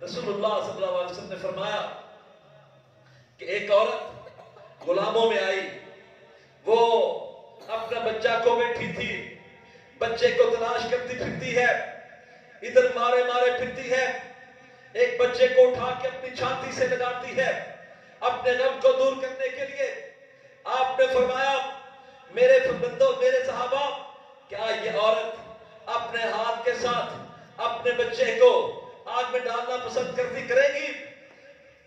رسول اللہ صلی اللہ علیہ وسلم نے فرمایا کہ ایک عورت غلاموں میں آئی، وہ اپنا بچہ کو بیٹھی تھی، بچے کو تلاش کرتی پھرتی ہے، ادھر مارے مارے پھرتی ہے، ایک بچے کو اٹھا کے اپنی چھاتی سے لگاتی ہے اپنے غم کو دور کرنے کے لیے۔ آپ نے فرمایا میرے بندوں، میرے صحابہ، کیا یہ عورت اپنے ہاتھ کے ساتھ اپنے بچے کو آگ میں ڈالنا پسند کرے گی؟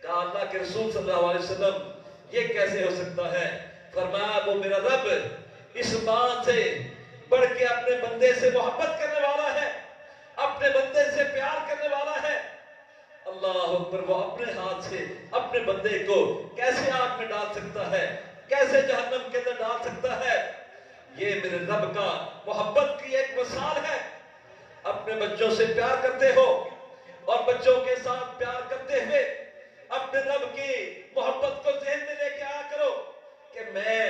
کہا اللہ کے رسول صلی اللہ علیہ وسلم یہ کیسے ہو سکتا ہے؟ فرمایا وہ میرا رب اس ماں سے بڑھ کے اپنے بندے سے محبت کرنے والا ہے، اپنے بندے سے پیار کرنے والا ہے۔ اللہ اکبر، وہ اپنے ہاتھ سے اپنے بندے کو کیسے آگ میں ڈال سکتا ہے، کیسے جہنم کے اندر ڈال سکتا ہے؟ یہ میرے رب کا محبت کی ایک مثال ہے۔ اپنے بچوں سے پیار کرتے ہو اور بچوں کے ساتھ پیار کرتے ہوئے اپنے رب کی محبت کو ذہن میں لے کے آیا کرو کہ میں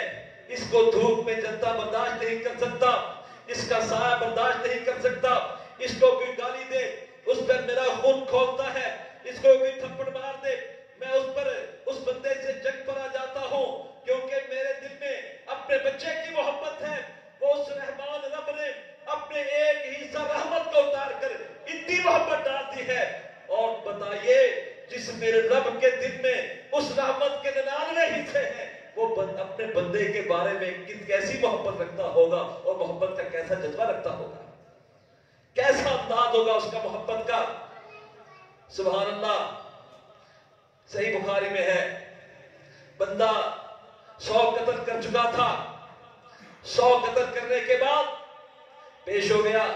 اس کو دھوپ میں جلتا برداشت نہیں کر سکتا، اس کا سایہ برداشت نہیں کر سکتا، اس کو کوئی گالی دے اس پر میرا خون کھولتا ہے، اس کو کوئی تھپڑ مار دے میں اس بندے سے جنگ پر آ جاتا ہوں، کیونکہ میرے دل میں اپنے بچے کی محبت ہے۔ وہ اس رحمان رب نے اپنے ایک حصہ رحمت کو اتار کر اتنی محبت ڈال دی ہے۔ اور بتائیے جس میرے رب کے دل میں اس رحمت کے 99 حصے ہیں، وہ اپنے بندے کے بارے میں کیسی محبت رکھتا ہوگا اور محبت کا کیسا جذبہ رکھتا ہوگا، کیسا انداز ہوگا اس کا محبت کا۔ سبحان اللہ۔ صحیح بخاری میں ہے، بندہ 100 قتل کر چکا تھا، 100 قتل کرنے کے بعد پیش ہو گیا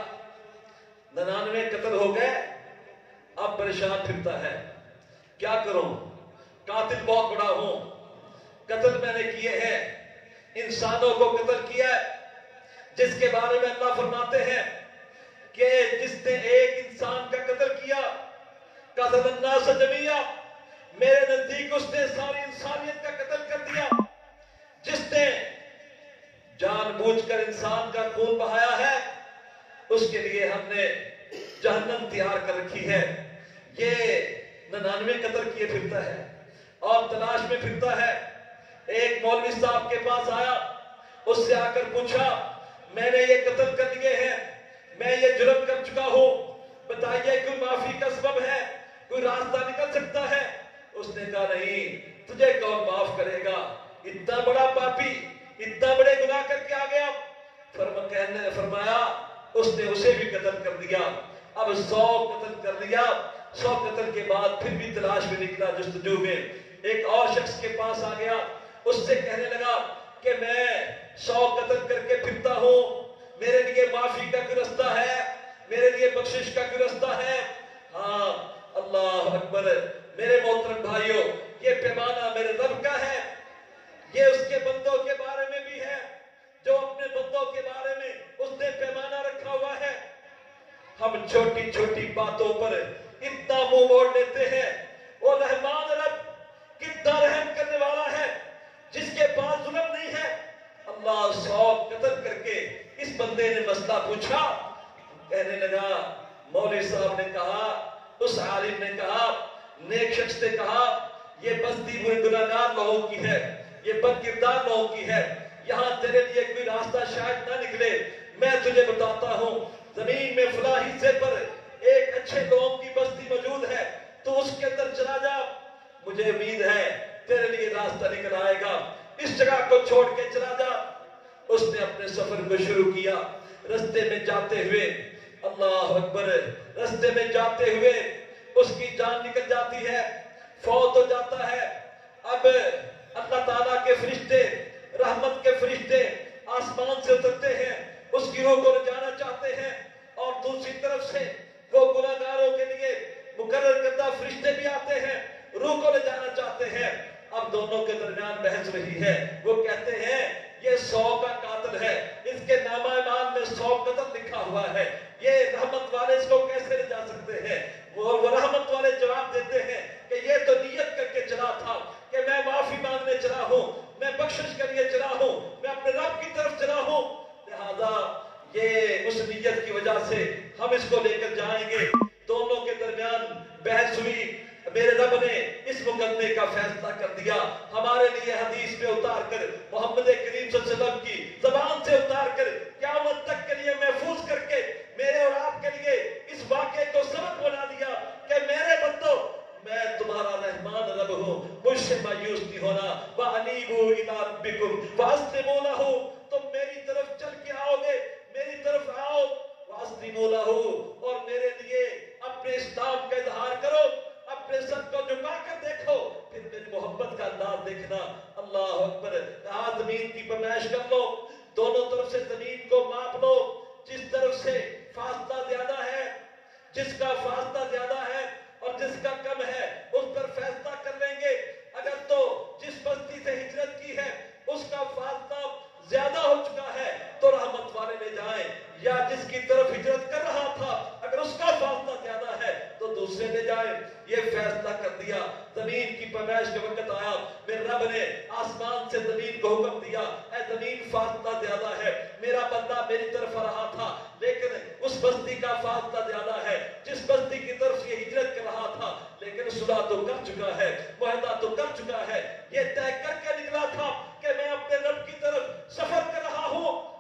99 قتل ہو گئے، اب پریشان پھرتا ہے، کیا کروں، قاتل بہت بڑا ہوں، قتل میں نے کیے ہیں، انسانوں کو قتل کیا ہے، جس کے بارے میں اللہ فرماتے ہیں کہ جس نے ایک انسان کا قتل کیا، قتل الناس جمیعا، میرے نزدیک اس نے ساری انسانیت کا قتل کر دیا۔ جس نے جان بوجھ کر انسان کا خون بہایا ہے، اس کے لیے ہم نے جہنم تیار کر رکھی ہے۔ یہ 99 قتل کیے پھرتا ہے اور تلاش میں پھرتا ہے۔ ایک مولوی صاحب کے پاس آیا، اس سے آ کر پوچھا میں نے یہ قتل کر لیے ہیں، میں یہ جرم کر چکا ہوں، بتائیے کوئی معافی کا سبب ہے، کوئی راستہ نکل سکتا ہے؟ اس نے کہا نہیں، تجھے کون معاف کرے گا، اتنا بڑا پاپی، اتنا بڑے گناہ کر کے آ گیا۔ فرمایا اس نے اسے بھی قتل کر دیا۔ اب 100 قتل کر لیا، 100 قتل کے بعد پھر بھی تلاش میں نکلا، جستجو میں ایک اور شخص کے پاس آ گیا، اس سے کہنے لگا کہ میں 100 قتل کر کے پھرتا ہوں، میرے لیے معافی کا کوئی رستہ ہے، میرے لیے بخشش کا کوئی رستہ ہے؟ ہاں، اللہ اکبر۔ میرے محترم بھائیوں، یہ پیمانہ میرے رب کا ہے، یہ اس کے بندوں کے بارے میں بھی ہے، جو اپنے بندوں کے بارے میں اس نے پیمانہ رکھا ہوا ہے۔ ہم چھوٹی چھوٹی باتوں پر اتنا منہ موڑ لیتے ہیں، وہ رحمان رب کتنا رحم کرنے والا ہے، جس کے پاس ظلم نہیں ہے۔ اللہ 100 قتل کر کے اس بندے نے مسئلہ پوچھا، کہنے لگا، مولوی صاحب نے کہا، اس عالم نے کہا، نیک شخص نے کہا، یہ بستی بری گناہگار لوگوں کی ہے، یہ بد کردار لوگوں کی ہے، یہاں تیرے لیے کوئی راستہ شاید نہ نکلے، میں تجھے بتاتا ہوں، زمین میں فلاں حصے پر ایک اچھے لوگوں کی بستی موجود ہے، تو اس کے اندر چلا جا، مجھے امید ہے تیرے لیے راستہ نکل آئے گا، اس جگہ کو چھوڑ کے چلا جا۔ اس نے اپنے سفر کو شروع کیا، رستے میں جاتے ہوئے، اللہ اکبر، رستے میں جاتے ہوئے اس کی جان نکل جاتی ہے، فوت ہو جاتا ہے۔ اب اللہ تعالیٰ کے فرشتے، رحمت کے فرشتے آسمان سے اترتے ہیں، اس کی روح کو لے جانا چاہتے ہیں، اور دوسری طرف سے وہ گناہگاروں کے لیے مقرر کردہ فرشتے بھی آتے ہیں، روح کو لے جانا چاہتے ہیں۔ اب دونوں کے درمیان بحث رہی ہے، وہ کہتے ہیں یہ 100 کا قاتل ہے، اس کے نامہ اعمال میں 100 قتل لکھا ہوا ہے، یہ رحمت والے اس کو کیسے لے جا سکتے ہیں؟ وہ رحمت والے جواب دیتے ہیں کہ یہ تو نیت کر کے چلا تھا کہ میں معافی مانگنے چلا ہوں، میں بخشش کے لیے چلا ہوں، میں اپنے رب کی طرف چلا ہوں، لہذا یہ اس نیت کی وجہ سے ہم اس کو لے کر جائیں گے۔ دونوں کے درمیان بحث ہوئی، میرے رب نے اس مقدمے کا فیصلہ کر دیا، ہمارے لیے حدیث میں اتار کر، محمد کریم صلی اللہ علیہ وسلم کی زبان سے اتار کر، قیامت تک کے لیے محفوظ کر کے میرے اور آپ کے لیے اس واقعے کو سبق بنا دیا کہ میرے بندو، میں تمہارا رحمان رب ہوں، مجھ سے مایوس نہیں ہونا، وَأَنِيبُوا إِلَىٰ رَبِّكُمْ وَأَسْلِمُوا لَهُ، تم میری طرف چل کے آؤ گے، میری طرف آؤ، وَأَسْلِمُوا لَهُ، اور میرے لیے اپنے اسلام کا اظہار کرو، اپنے سر کو جھکا کر دیکھو، پھر میری محبت کا انداز دیکھنا۔ اللہ اکبر۔ کہا زمین کی پیمائش کر لو، دونوں طرف سے زمین کو ماپ لو، جس طرف سے فاصلہ زیادہ ہے، جس کا فاصلہ زیادہ ہے اور جس کا کم ہے، اس پر فیصلہ کر لیں گے۔ اگر تو جس بستی سے ہجرت کی ہے اس کا فاصلہ زیادہ ہو چکا ہے تو رحمت والے لے جائیں، یا جس کی طرف ہجرت کر رہا تھا اگر اس کا فاصلہ زیادہ ہے تو دوسرے لے جائیں۔ یہ فیصلہ کر دیا۔ زمین کی پیمائش کا وقت آیا، میرے رب نے آسمان سے زمین کو حکم دیا، اے زمین فاصلہ زیادہ ہے، میرا بندہ میری طرف آ رہا تھا لیکن اس بستی کا فاصلہ زیادہ ہے، جس بستی کی طرف یہ ہجرت کر رہا تھا، لیکن صلح تو کر چکا ہے، معاہدہ تو کر چکا ہے، یہ طے کر کے نکلا تھا کہ میں اپنے رب کی طرف سفر کر رہا ہوں۔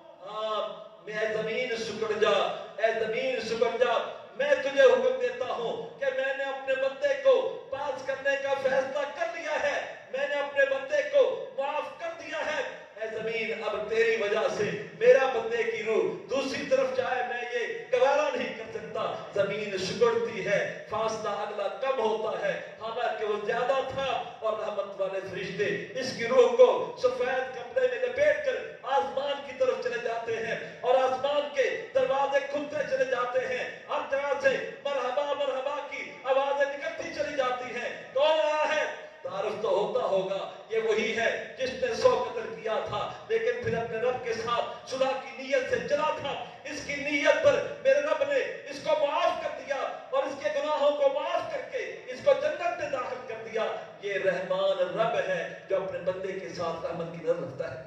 اے زمین سکڑ جا، اے زمین سکڑ جا، میں تجھے حکم دیتا ہوں کہ میں نے اپنے بندے کو پاس کرنے کا فیصلہ کر لیا ہے، میں نے اپنے بندے کو معاف کر دیا ہے۔ اے زمین، اب تیری وجہ سے میرا بندے کی روح دوسری طرف جائے، میں یہ گوارا نہیں کر سکتا۔ زمین سکڑتی ہے، فاصلہ اگلا کم ہوتا ہے، حالانکہ وہ زیادہ تھا، اور رحمت والے فرشتے اس کی روح کو سفید کپڑے میں لپیٹ کر آسمان کی طرف چلے جاتے ہیں، اور آسمان کے دروازے کھلتے چلے جاتے ہیں، ہر جگہ سے مرحبا مرحبا کی آوازیں نکلتی چلی جاتی ہیں۔ کون آیا ہے؟ تعارف تو ہوتا ہوگا، یہ وہی ہے جس نے 100 قتل کیا تھا لیکن پھر اپنے رب کے ساتھ صلح کی نیت سے چلا تھا۔ اس کی نیت پر میرے رب نے اس کو معاف کر دیا اور اس کے گناہوں کو معاف کر کے اس کو جنت میں داخل کر دیا۔ یہ رحمان رب ہے جو اپنے بندے کے ساتھ رحمت کی نظر رکھتا ہے۔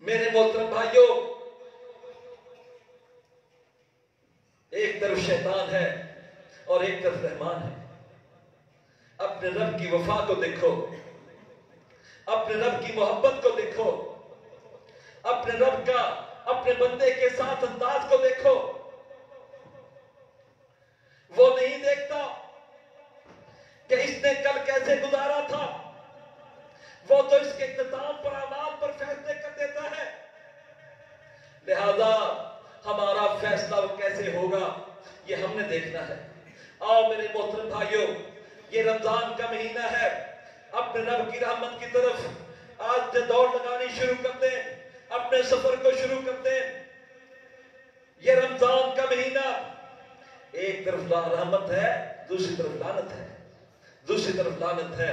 میرے محترم بھائیوں، ایک طرف شیطان ہے اور ایک طرف رحمان ہے۔ اپنے رب کی وفا کو دیکھو، اپنے رب کی محبت کو دیکھو، اپنے رب کا اپنے بندے کے ساتھ انداز کو دیکھو۔ وہ نہیں دیکھتا کہ اس نے کل کیسے گزارا تھا، وہ تو اس کے اختتام پر اعمال پر فیصلے کر دیتا ہے۔ لہذا ہمارا فیصلہ وہ کیسے ہوگا یہ ہم نے دیکھنا ہے۔ آؤ میرے محترم بھائیوں، یہ رمضان کا مہینہ ہے، اپنے رب کی رحمت کی طرف آج سے دوڑ لگانی شروع کر دیں، اپنے سفر کو شروع کر دیں۔ یہ رمضان کا مہینہ ایک طرف رحمت ہے، دوسری طرف لعنت ہے، دوسری طرف لعنت ہے،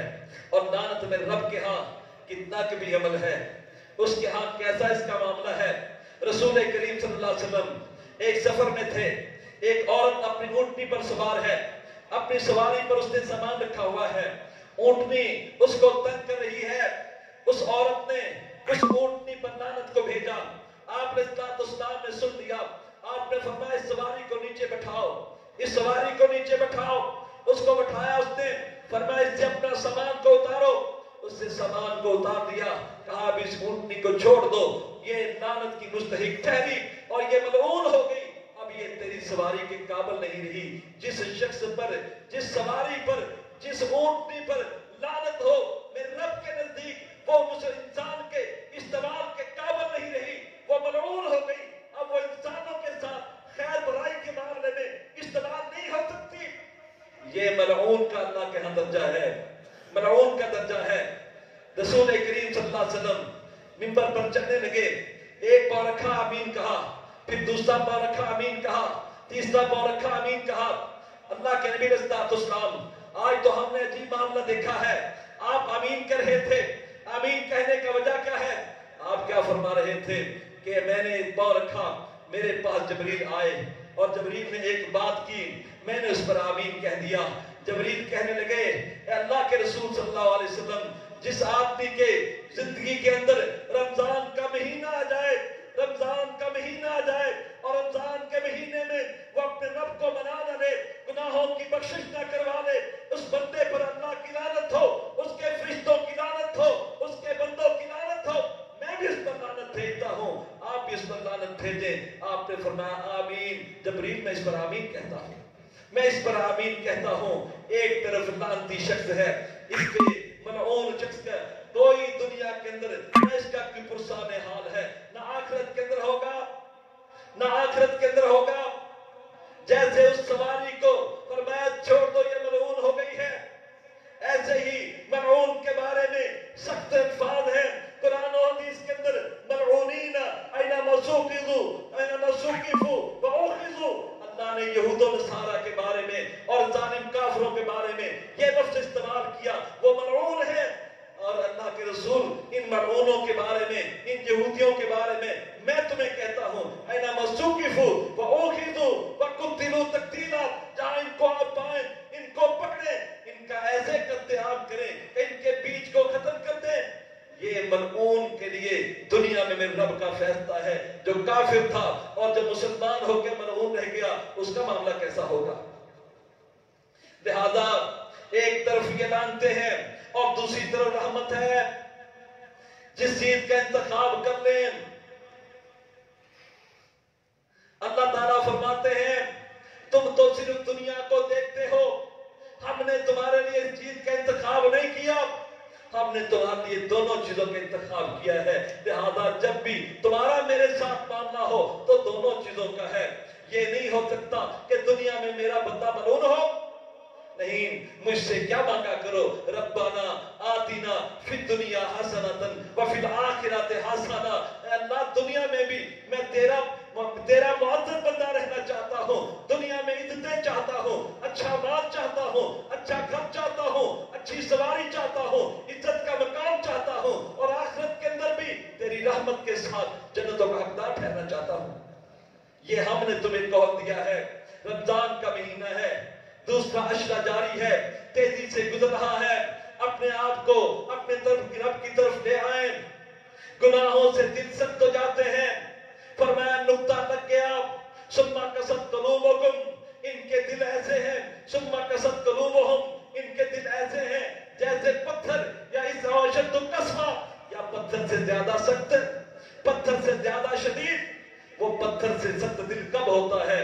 اور لعنت میں رب کے ہاں کتنا کبھی عمل ہے، اس کے ہاں کیسا اس کا معاملہ ہے۔ رسول کریم صلی اللہ علیہ وسلم ایک سفر میں تھے، ایک عورت اپنی اونٹنی پر سوار ہے، اپنی سواری پر اس نے سامان رکھا ہوا ہے، اونٹنی اس کو تنگ کر رہی ہے، اس عورت نے اس اونٹنی پر لعنت کو بھیجا۔ آپ نے اسلام نے سن لیا، آپ نے فرمایا اس سواری کو نیچے بٹھاؤ، اس سواری کو نیچے بٹھاؤ، اس کو بٹھایا، اس نے فرمایا اس سے اپنا سامان کو اتارو، اس سے سامان کو اتار دیا، کہا اب اس اونٹنی کو چھوڑ دو، یہ لعنت کی مستحق ٹھہری اور یہ ملعون ہو گئی، اب یہ تیری سواری کے قابل نہیں رہی۔ جس شخص پر، جس سواری پر، جس اونٹنی پر لعنت ہو میرے رب کے نزدیک وہ اس انسان کے استعمال کے قابل نہیں رہی، وہ ملعون ہو گئی، اب وہ انسانوں کے ساتھ خیر برائی کے معاملے میں استعمال نہیں ہو سکتی۔ یہ ملعون کا اللہ کے ہاں درجہ ہے، ملعون کا درجہ ہے۔ رسول کریم صلی اللہ علیہ وسلم منبر پر چڑھنے لگے، ایک پاؤں رکھا آمین کہا، پھر دوسرا پاؤں رکھا آمین کہا، تیسرا پاؤں رکھا آمین کہا۔ اللہ کے نبی علیہ السلام، آج تو ہم نے عجیب معاملہ دیکھا ہے، آپ آمین کر رہے تھے، آمین کہنے کا وجہ کیا ہے؟ آپ کیا فرما رہے تھے کہ میں نے ایک پاؤں رکھا، میرے پاس جبریل آئے اور جبریل نے ایک بات کی، میں نے اس پر آمین کہہ دیا۔ جبریل کہنے لگے اے اللہ کے رسول صلی اللہ علیہ وسلم، جس آدمی کے زندگی کے اندر رمضان کا مہینہ آ جائے، رمضان کا مہینہ آ جائے اور رمضان کے مہینے میں وہ اپنے رب کو منا نہ لے، آمین جبریل میں اس پر آمین کہتا ہوں، میں اس پر آمین کہتا ہوں۔ ایک طرف لعنتی شخص ہے، اس پہ ملعون شخص کا کوئی دنیا کے اندر نہ اس کا کوئی پرسان حال ہے، نہ آخرت کے اندر ہوگا، نہ آخرت کے اندر ہوگا۔ جیسے اس سواری کو فرمایا چھوڑ دو یہ ملعون ہو گئی ہے، ایسے ہی ملعون کے بارے میں سخت الفاظ ہیں قرآن و حدیث کے اندر، ملعونین اینما سوقفوا اینما سوقفوا واخذوا۔ اللہ نے یہود و نصارہ کے بارے میں اور ظالم کافروں کے بارے میں یہ لفظ استعمال کیا، وہ ملعون ہے۔ اور اللہ کے رسول ان ملعونوں کے بارے میں، ان یہودیوں کے بارے میں تمہیں کہتا ہوں اینما سوقفوا واخذوا وقتلوا تقتیلا، جہاں ان کو آپ پائیں ان کو پکڑیں، ان کا ایسے قتل عام کریں کہ ان کے بیچ کو ختم کر دیں۔ یہ ملعون کے لیے دنیا میں میرے رب کا فیصلہ ہے۔ جو کافر تھا اور جو مسلمان ہو کے ملعون رہ گیا، اس کا معاملہ کیسا ہوگا؟ لہذا ایک طرف یہ لانتے ہیں اور دوسری طرف رحمت ہے۔ جس چیز کا انتخاب کر لیں، اللہ تعالیٰ فرماتے ہیں تم تو صرف دنیا کو دیکھتے ہو، ہم نے تمہارے لیے اس چیز کا انتخاب نہیں کیا، ہم نے تمہارے لیے دونوں چیزوں کا انتخاب کیا ہے۔ لہذا جب بھی تمہارا میرے ساتھ معاملہ ہو تو دونوں چیزوں کا ہے۔ یہ نہیں ہو سکتا کہ دنیا میں میرا بندہ ملعون ہو، نہیں، مجھ سے کیا مانگا کرو، ربنا آتنا فی الدنیا حسنۃ وفی الآخرۃ حسنۃ۔ اے اللہ دنیا میں بھی میں تیرا معزز بندہ رہنا چاہتا ہوں، دنیا میں عزتیں چاہتا ہوں، اچھا مال چاہتا ہوں، اچھا گھر چاہتا ہوں، اچھی سواری چاہتا ہوں، عزت کا مقام چاہتا ہوں، اور آخرت کے اندر بھی تیری رحمت کے ساتھ جنتوں کا حقدار ٹھہرنا چاہتا ہوں۔ یہ ہم نے تمہیں قول دیا ہے۔ رمضان کا مہینہ ہے، دوسرا عشرہ جاری ہے، تیزی سے گزر رہا ہے، اپنے آپ کو اپنے طرف رب کی طرف لے آئیں۔ گناہوں سے دل سخت ہو جاتے ہیں، فرمایا نقطہ لگ گیا، ثم قست قلوبکم، ان کے دل ایسے ہیں، ثم قست قلوبہم، ان کے دل ایسے ہیں جیسے پتھر، یا اس اشد قسوہ، یا پتھر سے زیادہ سخت، پتھر سے زیادہ شدید۔ وہ پتھر سے سخت دل کب ہوتا ہے؟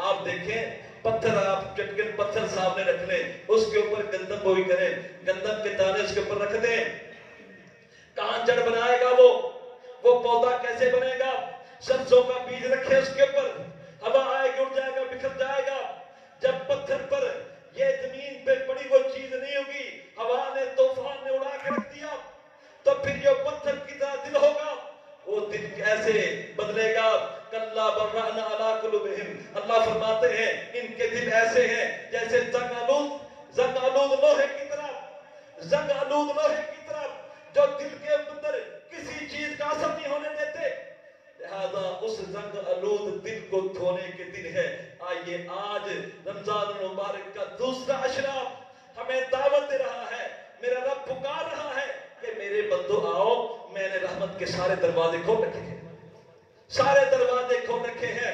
آپ دیکھیں پتھر، آپ چٹکن پتھر سامنے رکھ لیں، اس کے اوپر گندم بوئی کریں، گندم کے دانے اس کے اوپر رکھ دیں، کہاں جڑ بنائے گا وہ پودا کیسے بنے گا؟ سرسوں کا بیج رکھے اس کے اوپر، ہوا آئے گی اڑ جائے گا، بکھر جائے گا۔ جب پتھر پر یہ زمین پہ پڑی وہ چیز نہیں ہوگی، ہوا نے طوفان نے اڑا کے رکھ دیا، تو پھر یہ پتھر کی طرح دل ہوگا، وہ دل کیسے بدلے گا؟ کلا برأنا علی قلوبہم، اللہ فرماتے ہیں ان کے دل ایسے ہیں جیسے زنگ آلود لوہے کی طرف، زنگ آلود لوہے کی طرف، جو دل کے اندر کسی چیز کا اثر نہیں ہونے دیتے۔ لہذا اس زنگ آلود دل کو دھونے کے دن ہے۔ آئیے آج رمضان المبارک کا دوسرا عشرہ ہمیں دعوت دے رہا ہے، میرا رب پکار رہا ہے کہ میرے بندو آؤ، میں نے رحمت کے سارے دروازے کھول رکھے ہیں، سارے دروازے کھول رکھے ہیں۔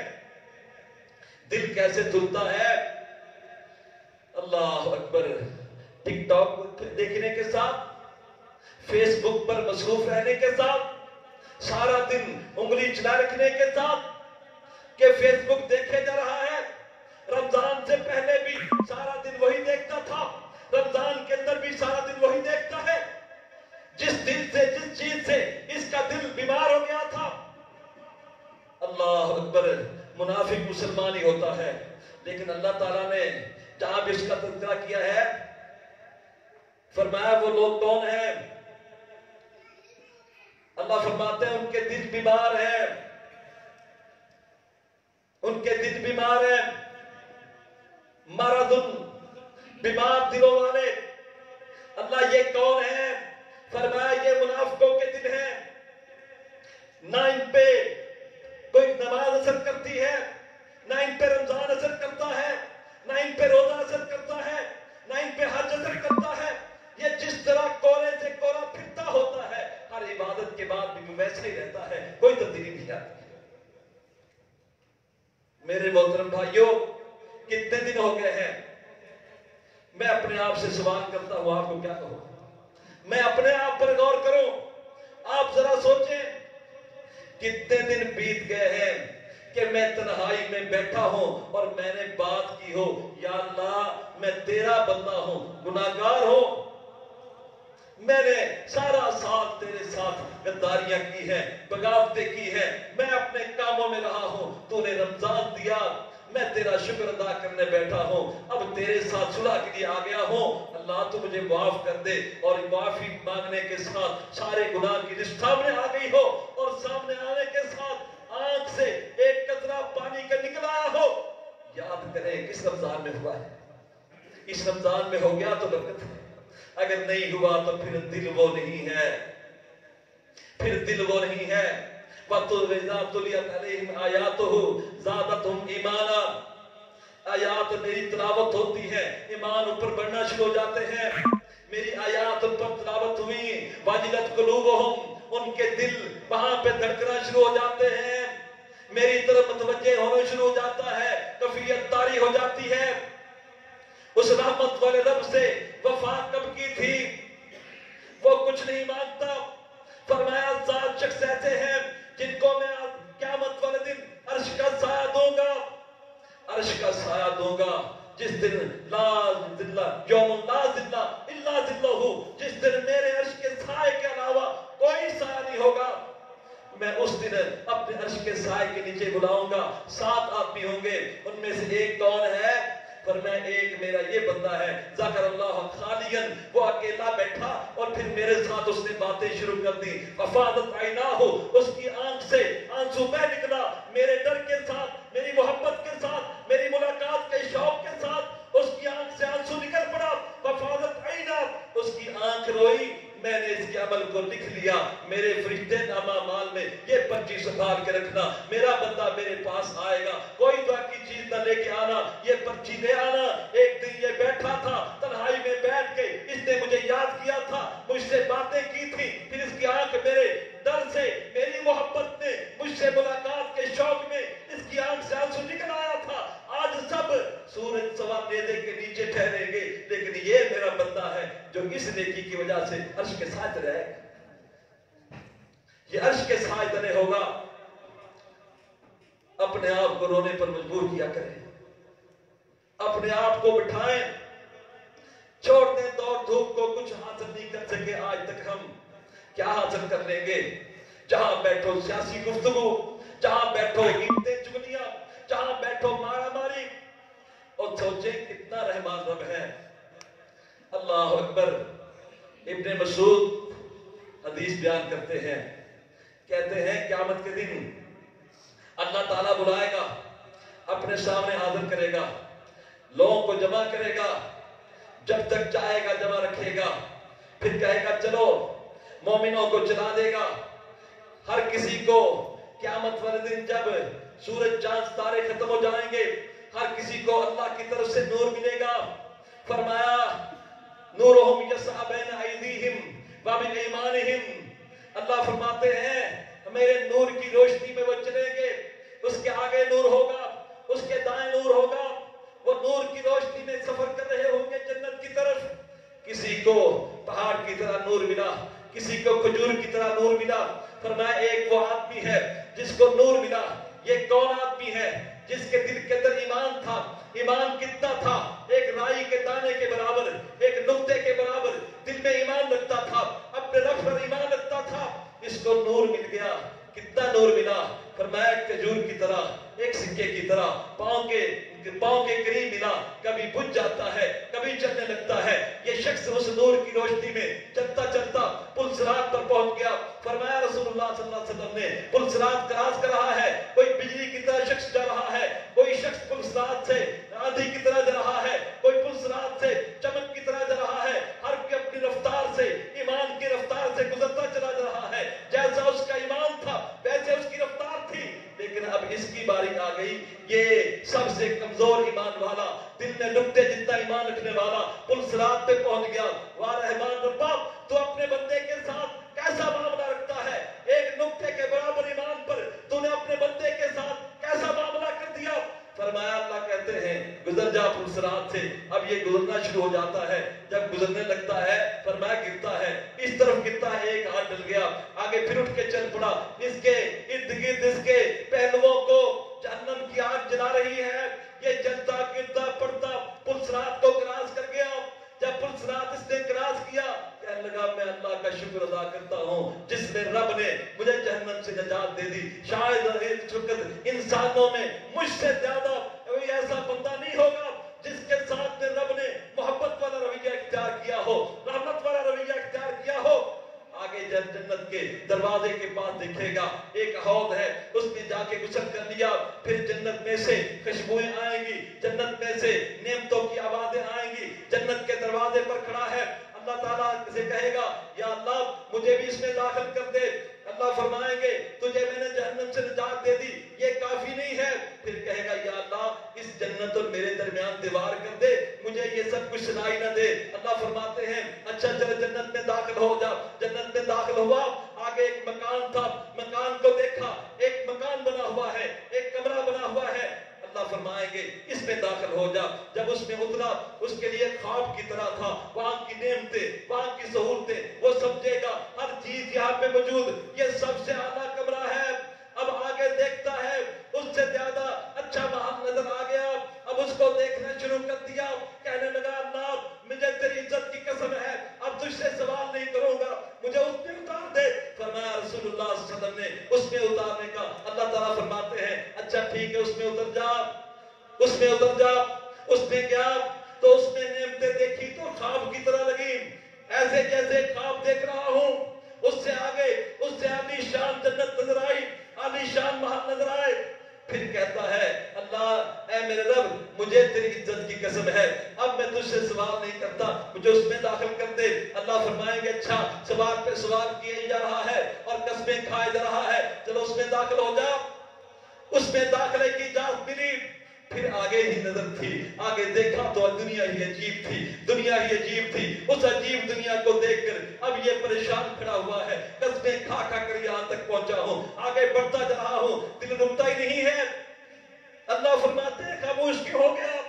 دل کیسے دھلتا ہے؟ اللہ اکبر، ٹک ٹاک دیکھنے کے ساتھ، فیس بک پر مصروف رہنے کے ساتھ، سارا دن انگلی چلا رکھنے کے ساتھ کہ فیس بک دیکھے جا رہا ہے۔ رمضان سے پہلے بھی سارا دن وہی دیکھتا تھا، رمضان کے اندر بھی سارا دن وہی دیکھتا ہے۔ جس دل سے، جس چیز سے اس کا دل بیمار ہو گیا تھا، اللہ اکبر، منافق مسلمان ہی ہوتا ہے۔ لیکن اللہ تعالیٰ نے جہاں بھی اس کا تذکرہ کیا ہے، فرمایا وہ لوگ کون ہیں؟ اللہ فرماتے ہیں ان کے دل بیمار ہیں، ان کے دل بیمار ہیں، مرض، بیمار دلوں والے۔ اللہ یہ کون ہے؟ فرمایا یہ منافقوں کے دل ہیں، نہ ان پہ کوئی نماز اثر کرتی ہے، نہ ان پہ رمضان اثر کرتا ہے، نہ ان پہ روزہ اثر کرتا ہے، نہ ان پہ حج اثر کرتا ہے۔ یہ جس طرح کورے سے کورا پھرتا ہوتا ہے، ہر عبادت کے بعد بھی ویسا ہی رہتا ہے، کوئی تبدیلی نہیں آتی۔ میرے محترم بھائیوں، کتنے دن ہو گئے ہیں؟ میں اپنے آپ سے سوال کرتا ہوں، آپ کو کیا کہوں؟ میں اپنے آپ پر غور کروں، آپ ذرا سوچیں کتنے دن بیت گئے ہیں، کہ میں تنہائی میں بیٹھا ہوں اور میں نے بات کی ہو، یا اللہ میں تیرا بندہ ہوں، گناہگار ہوں، میں نے سارا سال تیرے ساتھ غداریاں کی ہیں، بغاوتیں کی ہیں، میں اپنے کاموں میں رہا ہوں، تو نے رمضان دیا، میں تیرا شکر ادا کرنے بیٹھا ہوں، اب تیرے ساتھ صلح کے لیے آ گیا ہوں، اللہ تو مجھے معاف کر دے۔ اور معافی مانگنے کے ساتھ سارے گناہ کی لسٹ سامنے آ گئی ہو، اور سامنے آنے کے ساتھ آنکھ سے ایک قطرہ پانی کا نکل آیا ہو، یاد کریں کس رمضان میں ہوا ہے، اس رمضان میں ہو گیا تو برکت ہے، اگر نہیں ہوا تو پھر دل وہ نہیں ہے، پھر دل وہ نہیں ہے۔ وَإِذَا تُلِيَتْ عَلَيْهِمْ آيَاتُهُ زَادَتْهُمْ إِيمَانًا، آیات میری تلاوت ہوتی ہے، ایمان اوپر بڑھنا شروع ہو جاتے ہیں، میری آیات ان پر تلاوت ہوئی، وَجِلَتْ قُلُوبُهُمْ، ان کے دل وہاں پہ دھڑکنا شروع ہو جاتے ہیں، میری طرف متوجہ ہونا شروع ہو جاتا ہے، کفیت طاری ہو جاتی ہے۔ اس رحمت والے رب سے وفا کب کی تھی؟ وہ کچھ نہیں مانگتا، فرمایا 7 شخص ایسے ہیں جن کو میں قیامت والے دن عرش کا سایہ دوں گا، عرش کا سایہ دوں گا، جس دن لا ذل یوم لا ذل الا ذلہ، جس دن میرے عرش کے سائے کے علاوہ کوئی سایہ نہیں ہوگا، میں اس دن اپنے عرش کے سائے کے نیچے بلاؤں گا، 7 آدمی ہوں گے، ان میں سے ایک کون ہے؟ فرمایا ایک میرا یہ بندہ ہے، ذکر اللہ خالیاً، وہ اکیلا بیٹھا اور پھر میرے ساتھ اس نے باتیں شروع کر دی، وفادت عیناہ، اس کی آنکھ سے آنسو بہ نکلا، میرے ڈر کے ساتھ، میری محبت کے ساتھ، میری ملاقات کے شوق کے ساتھ اس کی آنکھ سے آنسو نکل پڑا، وفادت عیناہ، اس کی آنکھ روئی، میں نے اس کے عمل کو لکھ لیا، میرے فرشتے نامہ مال میں یہ پرچی سنبھال کے رکھنا، میرا بندہ میرے پاس آئے گا، کوئی دعا کی چیز نہ لے کے آنا، یہ پرچی لے آنا۔ ایک دن یہ بیٹھا تھا تنہائی میں بیٹھ کے، اس نے مجھے یاد کیا تھا، مجھ سے باتیں کی تھی، پھر اس کی آنکھ میرے ڈر سے، میری محبت نے، مجھ سے ملاقات کے شوق میں اس کی آنکھ سے آنسو نکل آیا تھا۔ آج سب سورج سوا نیزے کے نیچے ٹھہریں گے، لیکن یہ میرا بندہ ہے جو اس نیکی کی وجہ سے عرش کے ساتھ رہے، یہ عرش کے سائے تلے ہوگا۔ اپنے آپ کو رونے پر مجبور کیا کریں، اپنے آپ کو بٹھائیں، چھوڑ دیں دوڑ دھوپ کو، کچھ حاصل نہیں کر سکے آج تک، ہم کیا حاصل کر لیں گے؟ جہاں بیٹھو سیاسی گفتگو، جہاں بیٹھو قیمتیں چگلیاں، جہاں بیٹھو مارا ماری، اور سوچیں کتنا رحمان رب ہے۔ اللہ اکبر۔ ابن مسعود حدیث بیان کرتے ہیں، کہتے ہیں قیامت کے دن اللہ تعالیٰ بلائے گا، اپنے سامنے حاضر کرے گا، لوگوں کو جمع کرے گا، جب تک چاہے گا جمع رکھے گا، پھر کہے گا چلو، مومنوں کو چلا دے گا، ہر کسی کو قیامت والے دن جب سورج چاند ستارے ختم ہو جائیں گے، ہر کسی کو اللہ کی طرف سے نور ملے گا۔ فرمایا نورہم یسعی بین ایدیہم ومن ایمانہم، اللہ فرماتے ہیں میرے نور کی روشنی میں وہ چلیں گے، اس کے آگے نور ہوگا، اس کے دائیں نور ہوگا، وہ نور کی روشنی میں سفر کر رہے ہوں گے جنت کی طرف۔ کسی کو پہاڑ کی طرح نور ملا، کسی کو کھجور کی طرح نور ملا۔ فرمایا ایک وہ آدمی ہے جس کو نور ملا، یہ کون آدمی ہے؟ جس کے دل کے اندر ایمان تھا۔ ایمان کتنا تھا؟ ایک رائی کے دانے کے برابر، ایک نقطے کے برابر دل میں ایمان رکھتا تھا، اپنے رب پر ایمان رکھتا تھا، اس کو نور مل گیا۔ کتنا نور ملا؟ فرمایا کھجور کی طرح، ایک سکے کی طرح، پاؤں کے قریب ملا، کبھی بجھ جاتا ہے، کبھی چلنے لگتا ہے۔ یہ شخص اس نور کی روشنی میں چلتا چلتا پل صراط پر پہنچ گیا۔ فرمایا رسول اللہ صلی اللہ علیہ وسلم نے پل صراط کراس کر رہا ہے، کوئی بجلی کی طرح شخص جا رہا ہے، کوئی شخص پل صراط سے آندھی کی طرح جا رہا ہے، کوئی پل صراط سے چمک کی طرح جا رہا ہے، ہر کوئی اپنی رفتار سے، ایمان کی رفتار سے گزرتا چلا جا رہا ہے۔ جیسا اس کا ایمان تھا ویسے اس کی رفتار تھی، لیکن اب اس کی باری آ گئی، یہ سب سے کمزور ایمان والا، دل میں نقطے جتنا ایمان رکھنے والا پل صراط پہ پہنچ گیا۔ واہ رحمان ربا، تو اپنے بندے کے ساتھ کیسا معاملہ رکھتا ہے؟ ایک نقطے کے برابر ایمان پر تو نے اپنے بندے کے ساتھ کیسا معاملہ کر دیا؟ فرمایا اللہ کہتے ہیں گزر جا پل صراط سے۔ اب یہ گزرنا شروع ہو جاتا ہے، جب گزرنے لگتا ہے فرمایا گرتا ہے، اس طرف گرتا ہے، ایک ہاتھ ڈل گیا، آگے پھر اٹھ کے چل پڑا، اس کے ارد گرد اس کے پہلوؤں کو چراغ جلا رہی ہے. یہ جلتا گرتا پڑتا پل صراط کو کراس کر گیا. جب پل صراط اس نے کراس کیا کہنے لگا میں اللہ کا شکر ادا کرتا ہوں جس نے رب نے مجھے جہنم سے نجات دے دی. شاید اس وقت انسانوں میں مجھ سے زیادہ کوئی ایسا بندہ نہیں ہوگا جس کے ساتھ رب نے محبت والا رویہ اختیار کیا ہو, رحمت والا رویہ اختیار کیا ہو. آگے جب جنت کے دروازے کے پاس دیکھے گا ایک حوض ہے, اس میں جا کے غسل کر لیا. پھر جنت میں سے خوشبوئیں آئیں گی, جنت میں سے نعمتوں کی آوازیں آئیں گی. جنت کے دروازے پر کھڑا ہے, اللہ تعالیٰ سے کہے گا یا اللہ مجھے بھی اس میں داخل کر دے. اللہ فرمائیں گے تجھے میں نے جہنم سے نجات دے دی, یہ کافی نہیں ہے. پھر کہے گا یا اللہ اس جنت اور میرے درمیان دیوار کر دے, مجھے یہ سب کچھ سنائی نہ دے. اللہ فرماتے ہیں اچھا چل جنت میں داخل ہو جا. جنت میں داخل ہوا, آگے ایک مکان تھا, مکان کو دیکھا, ایک مکان بنا ہوا ہے, ایک کمرہ بنا ہوا ہے. اللہ فرمائیں گے اس میں داخل ہو جا. جب اس میں اترا اس کے لیے خواب کی طرح تھا, وہاں کی نعمتیں, وہاں کی سہولتیں, وہ سمجھے گا ہر چیز یہاں پہ موجود, یہ سب سے اعلیٰ کمرہ ہے. اب آگے دیکھتا ہے اس سے زیادہ اچھا محل نظر آ گیا. اب اس کو دیکھنا شروع کر دیا, کہنے لگا اللہ مجھے تیری عزت کی قسم ہے اب تجھ سے سوال نہیں کروں گا, مجھے اس میں اتار دے. فرمایا رسول اللہ صلی اللہ علیہ وسلم نے اس میں اتارنے کا. اللہ تعالیٰ فرماتے ہیں اچھا ٹھیک ہے اس میں اتر جا, اس میں اتر جا. اس میں گیا تو اس نے نعمتیں دیکھی تو خواب کی طرح لگی, ایسے جیسے خواب دیکھ رہا ہوں. اس سے آگے اس سے عالی شان جنت نظر آئی, عالی شان محل نظر آئے. پھر کہتا ہے اللہ اے میرے رب مجھے تیری عزت کی قسم ہے اب میں تجھ سے سوال نہیں کرتا, مجھے اس میں داخل کر دے. اللہ فرمائیں گے اچھا سوال پہ سوال کیے جا رہا ہے اور قسمیں کھائے جا رہا ہے, چلو اس میں داخل ہو جا. اس میں داخلے کی اجازت ملی. پھر آگے ہی نظر تھی, آگے دیکھا تو دنیا ہی عجیب تھی, دنیا ہی عجیب تھی. اس عجیب دنیا کو دیکھ کر اب یہ پریشان کھڑا ہوا ہے, قسمیں کھا کھا کر یہاں تک پہنچا ہوں, آگے بڑھتا جا رہا ہوں, دل رکتا ہی نہیں ہے. اللہ فرماتے ہیں خاموش کیوں ہو گیا؟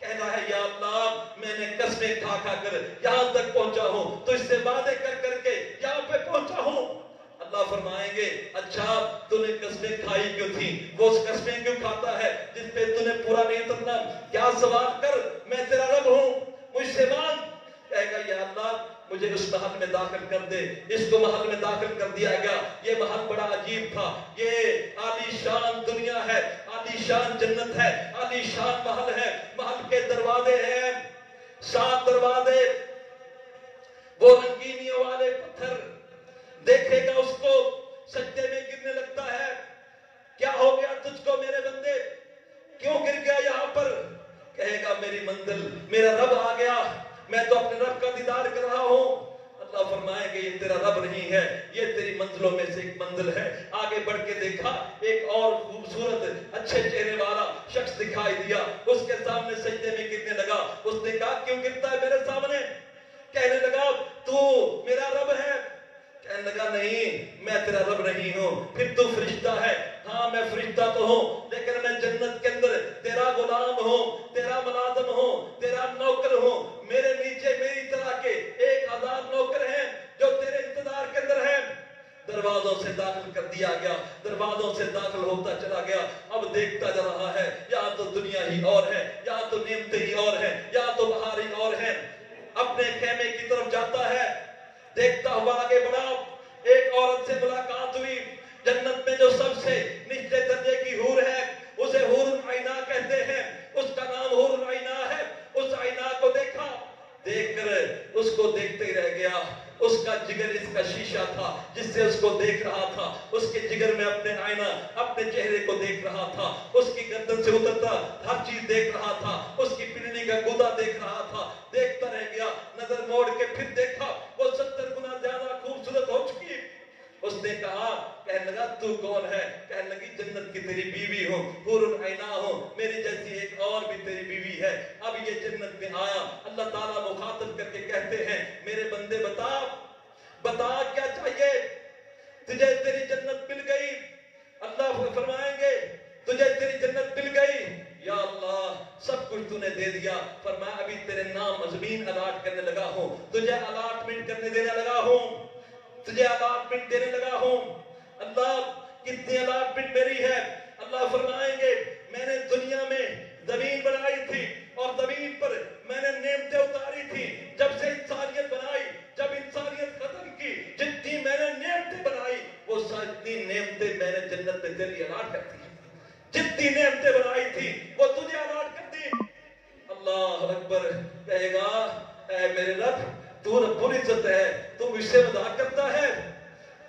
کہنا ہے یا اللہ میں نے قسمیں کھا کھا کر یہاں تک پہنچا ہوں, تو اس سے وعدے کر کر کے یہاں پہ پہنچا ہوں. اللہ فرمائیں گے اچھا تو نے قسمیں کھائی کیوں تھی, وہ اس قسمیں کیوں کھاتا ہے جس پہ تو نے پورا نہیں اترنا. کیا سوال کر, میں تیرا رب ہوں, مجھ سے مانگ. کہے گا یا اللہ مجھے اس محل میں داخل کر دے. اس کو محل میں داخل کر دیا گیا. یہ محل بڑا عجیب تھا, یہ عالی شان دنیا ہے, عالی شان جنت ہے, عالی شان محل ہے. محل کے دروازے ہیں 7 دروازے, وہ رنگینیوں والے پتھر. دیکھے گا اس کو سجدے میں گرنے لگتا ہے. کیا ہو گیا تجھ کو میرے بندے, کیوں گر گیا یہاں پر؟ کہے گا میری منزل, میرا رب آ گیا, میں تو اپنے رب کا دیدار کر رہا ہوں. اللہ فرمائیں گے یہ تیرا رب نہیں ہے, یہ تیری منزلوں میں سے ایک منزل ہے. آگے بڑھ کے دیکھا ایک اور خوبصورت اچھے چہرے والا شخص دکھائی دیا, اس کے سامنے سجدے میں گرنے لگا. اس نے کہا کیوں گرتا ہے میرے سامنے؟ کہنے لگا تو میرا رب ہے. کہنے لگا نہیں میں تیرا رب نہیں ہوں. پھر تو فرشتہ ہے. ہاں میں فرشتہ تو ہوں, لیکن میں جنت کے اندر تیرا غلام ہوں, تیرا ملازم ہوں, تیرا نوکر ہوں. میرے نیچے میری طرح کے 1000 نوکر ہیں جو تیرے انتظار کے اندر ہیں. دروازوں سے داخل کر دیا گیا, دروازوں سے داخل ہوتا چلا گیا. اب دیکھتا جا رہا ہے یہاں تو دنیا ہی اور ہے, یہاں تو نعمتیں ہی اور ہیں, یہاں تو بہار ہی اور ہیں. اپنے خیمے کی طرف جاتا ہے, دیکھتا ہوا آگے بڑھا. ایک عورت سے ملاقات ہوئی, جنت میں جو سب سے نچلے درجے کی حور ہے اسے حور العینا کہتے ہیں, اس کا نام حور العینا ہے. اس عینا کو دیکھا, دیکھ کر اس کو دیکھتے ہی رہ گیا. اس کا جگر اس کا شیشہ تھا جس سے اس کو دیکھ رہا تھا. اس کے جگر میں اپنے آئینہ اپنے چہرے کو دیکھ رہا تھا. اس کی گردن سے اترتا ہر چیز دیکھ رہا تھا. اس کی پنڈلی کا گودا دیکھ رہا تھا. دیکھتا رہ گیا, نظر موڑ کے پھر دیکھا وہ 70 گنا زیادہ خوبصورت ہو چکی. اس نے کہا, کہنے لگا تو کون ہے؟ کہنے لگی جنت کی تیری بیوی ہوں, حور العینا ہوں, میری جیسی ایک اور بھی تیری بیوی ہے. اب یہ جنت میں آیا. اللہ تعالیٰ مخاطب کر کے کہتے ہیں میرے بندے بتا, بتا کیا چاہیے تجھے؟ تیری جنت مل گئی. اللہ فرمائیں گے تجھے تیری جنت مل گئی. یا اللہ سب کچھ تو نے دے دیا. فرمایا ابھی تیرے نام زمین الاٹ کرنے لگا ہوں, تجھے الاٹمنٹ کرنے دینے لگا ہوں, تجھے الاٹمنٹ دینے لگا ہوں. اللہ کتنی الاٹمنٹ میری ہے. اللہ فرمائیں گے میں نے دنیا میں زمین بنائی تھی اور زمین پر میں نے نعمتیں اتاری تھی. جب سے انسانیت بنائی، جب انسانیت ختم کی، جتنی میں نے نعمتیں بنائی وہ ساری نعمتیں میں نے جنت میں تیرے لیے الاٹ کر دی. جتنی نعمتیں بنائی تھی وہ تجھے الاٹ کر دی. اللہ اکبر کہے گا اے میرے رب تو رب العزت ہے، تو مجھ سے مذاق کرتا ہے،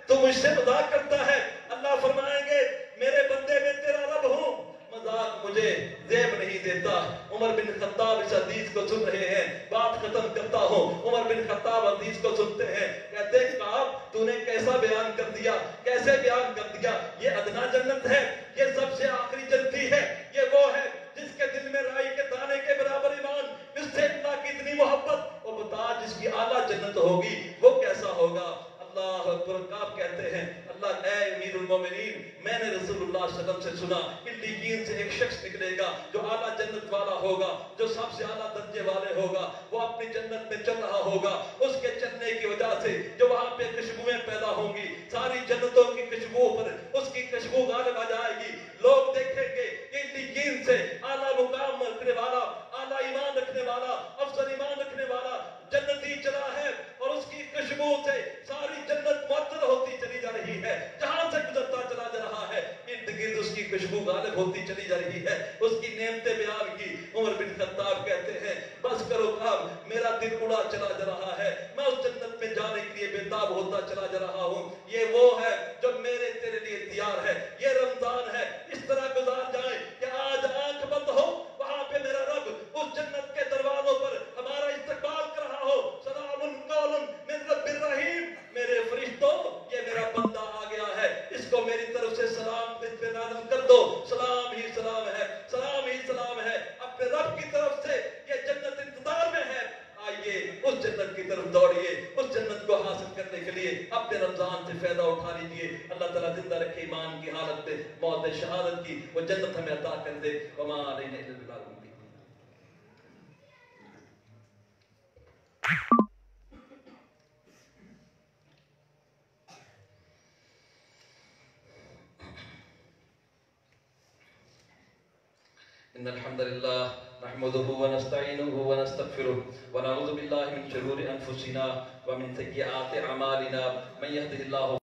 تو مجھ سے مذاق کرتا ہے. اللہ فرمائیں گے میرے بندے میں تیرا رب ہوں، مذاق مجھے زیب نہیں دیتا. عمر بن خطاب اس حدیث کو سن رہے ہیں، بات ختم کرتا ہوں. عمر بن خطاب حدیث کو سنتے ہیں، کہتے ہیں کعب تو نے کیسا بیان کر دیا، کیسے بیان کر دیا. یہ ادنا جنت ہے، یہ سب سے آخری جنتی ہے. یہ وہ ہے جس کے دل میں رائی کے دانے کے برابر ایمان، جس سے اللہ کی اتنی محبت. وہ بتا جس کی اعلیٰ جنت ہوگی وہ کیسا ہوگا. اللہ اکبر. کعب کہتے ہیں اللہ اے امیر المومنین، میں نے رسول اللہ صلی اللہ علیہ وسلم سے سنا علیین سے ایک شخص نکلے گا جو اعلیٰ جنت والا ہوگا، جو سب سے اعلیٰ درجے والے ہوگا. وہ اپنی جنت میں چل رہا ہوگا، اس کے چلنے کی وجہ سے جو وہاں پہ خوشبوئیں پیدا ہوں گی، ساری جنتوں کی خوشبو پر اس کی خوشبو غالب آ جائے گی. لوگ دیکھیں گے کہ علیین سے اعلیٰ مقام رکھنے والا، اعلیٰ ایمان رکھنے والا، افضل ایمان رکھنے والا جنتی چلا ہے، اور اس کی خوشبو سے ساری جنت معطر ہوتی چلی جا رہی ہے. جہاں سے گزرتا چلا جا رہا ہے ارد گرد اس کی خوشبو غالب ہوتی چلی جا رہی ہے. اس کی نعمتیں بیان کی. عمر بن خطاب کہتے ہیں بس کرو کعب، میرا دل اڑا چلا جا رہا ہے، میں اس جنت میں جانے کے لیے بےتاب ہوتا چلا جا رہا ہوں. یہ وہ ہے جو میرے تیرے لیے تیار ہے. یہ رمضان ہے، اس طرح گزار جائے کہ آج آنکھ بند ہو وہاں پہ میرا رب اس جنت کے دروازوں پر ہمارا استقبال کر رہا ہو. سلام قولا من رب الرحیم. میرے فرشتوں یہ میرا بندہ آ گیا ہے، اس کو میری طرف سے سلام اس پہ نازل کر دو. سلام ہی سلام ہے، سلام ہی سلام ہے. اپنے رب کی طرف سے یہ جنت انتظار میں ہے. آئیے اس جنت کی طرف دوڑیے، اس جنت کو حاصل کرنے کے لیے اپنے رمضان سے فائدہ اٹھا لیجیے. اللہ تعالیٰ زندہ رکھے ایمان کی حالت میں، موت شہادت کی وہ جنت ہمیں عطا کر دے. وما علینا الا البلاغ المبین. إن الحمد لله نحمده ونستعينه ونستغفره ونعوذ بالله من شرور أنفسنا ومن سيئات أعمالنا. من يهده الله